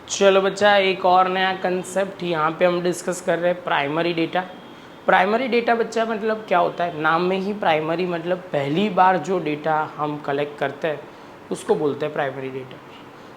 चलो बच्चा, एक और नया कंसेप्ट यहाँ पे हम डिस्कस कर रहे हैं, प्राइमरी डेटा। प्राइमरी डेटा बच्चा मतलब क्या होता है, नाम में ही प्राइमरी मतलब पहली बार जो डेटा हम कलेक्ट करते हैं उसको बोलते हैं प्राइमरी डेटा।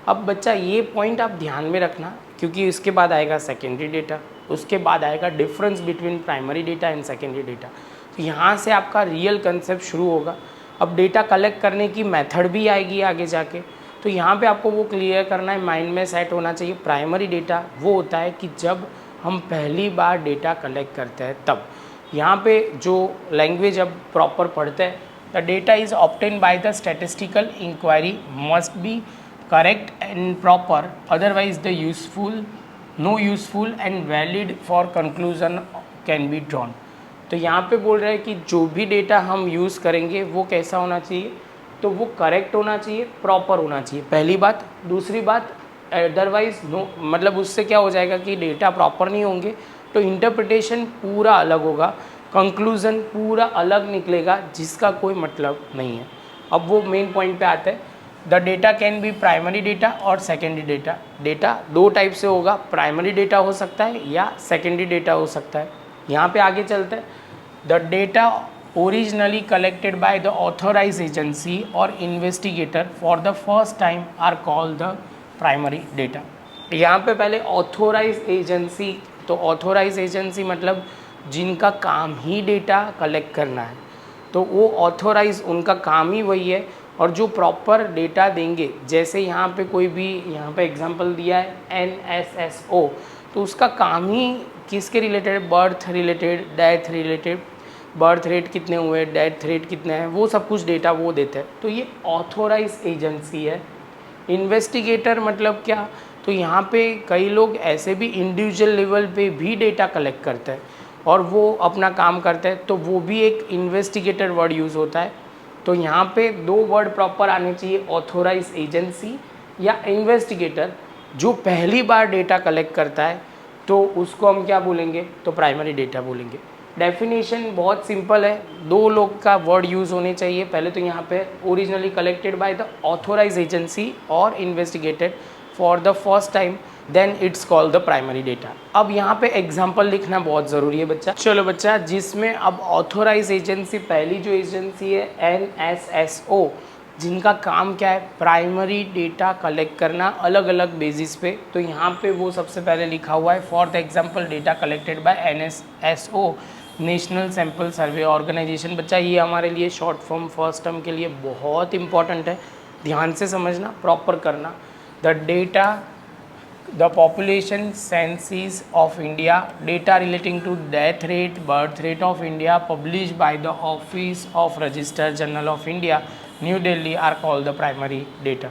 अब बच्चा ये पॉइंट आप ध्यान में रखना, क्योंकि इसके बाद आएगा सेकेंडरी डेटा, उसके बाद आएगा difference between primary data and secondary data. तो यहाँ से आपका रियल कंसेप्ट शुरू होगा। अब डेटा कलेक्ट करने की मेथड भी आएगी आगे जाके, तो यहाँ पे आपको वो क्लियर करना है, माइंड में सेट होना चाहिए। प्राइमरी डेटा वो होता है कि जब हम पहली बार डेटा कलेक्ट करते हैं तब। यहाँ पे जो लैंग्वेज अब प्रॉपर पढ़ते हैं, the data is obtain by the statistical inquiry must be correct and proper, otherwise the useful no useful and valid for conclusion can be drawn. तो यहाँ पे बोल रहे हैं कि जो भी डेटा हम यूज़ करेंगे वो कैसा होना चाहिए, तो वो करेक्ट होना चाहिए, प्रॉपर होना चाहिए, पहली बात। दूसरी बात, अदरवाइज नो, मतलब उससे क्या हो जाएगा कि डेटा प्रॉपर नहीं होंगे तो इंटरप्रिटेशन पूरा अलग होगा, कंक्लूज़न पूरा अलग निकलेगा जिसका कोई मतलब नहीं है। अब वो मेन पॉइंट पे आते हैं, the data can be primary data और सेकेंडरी डेटा। डेटा दो टाइप से होगा, प्राइमरी डेटा हो सकता है या सेकेंडरी डेटा हो सकता है। यहाँ पे आगे चलते हैं, the data originally collected by the authorized agency or investigator for the first time are called the primary data। यहाँ पे पहले authorized agency, तो authorized agency मतलब जिनका काम ही डेटा कलेक्ट करना है, तो वो ऑथोराइज, उनका काम ही वही है। और जो प्रॉपर डेटा देंगे, जैसे यहाँ पे कोई भी, यहाँ पे एग्जांपल दिया है NSSO, तो उसका काम ही किसके related, birth related, death related, birth rate कितने हुए, डेथ रेट कितने हैं, वो सब कुछ डेटा वो देते हैं। तो ये ऑथोराइज एजेंसी है। इन्वेस्टिगेटर मतलब क्या, तो यहाँ पे कई लोग ऐसे भी इंडिविजुअल लेवल पे भी डेटा कलेक्ट करते हैं और वो अपना काम करते हैं, तो वो भी एक इन्वेस्टिगेटर वर्ड यूज़ होता है। तो यहाँ पे दो वर्ड प्रॉपर आने चाहिए, ऑथोराइज एजेंसी या इन्वेस्टिगेटर। जो पहली बार डेटा कलेक्ट करता है तो उसको हम क्या बोलेंगे, तो प्राइमरी डेटा बोलेंगे। डेफिनेशन बहुत सिंपल है, दो लोग का वर्ड यूज़ होने चाहिए। पहले तो यहाँ पे originally collected by the authorise agency और investigated for the first time, then it's called the primary data. अब यहाँ पे एग्जांपल लिखना बहुत ज़रूरी है बच्चा। चलो बच्चा, जिसमें अब ऑथोराइज एजेंसी, पहली जो एजेंसी है NSSO, जिनका काम क्या है, प्राइमरी डेटा कलेक्ट करना अलग अलग बेसिस पे। तो यहाँ पे वो सबसे पहले लिखा हुआ है, for the example data collected by NSSO, National Sample Survey Organisation. बच्चा ये हमारे लिए शॉर्ट फॉर्म फर्स्ट टर्म के लिए बहुत इंपॉर्टेंट है, ध्यान से समझना, प्रॉपर करना। The data, the population census of India, data relating to death rate, birth rate of India, publish by the Office of Register General of India, New Delhi, are called the primary data.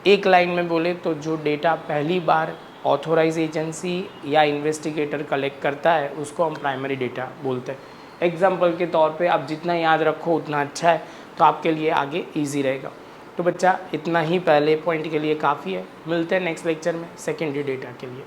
एक line में बोले तो जो data पहली बार authorise agency या investigator collect करता है उसको हम प्राइमरी डेटा बोलते हैं। एग्जाम्पल के तौर पे आप जितना याद रखो उतना अच्छा है, तो आपके लिए आगे इजी रहेगा। तो बच्चा इतना ही पहले पॉइंट के लिए काफ़ी है। मिलते हैं नेक्स्ट लेक्चर में सेकेंडरी डेटा के लिए।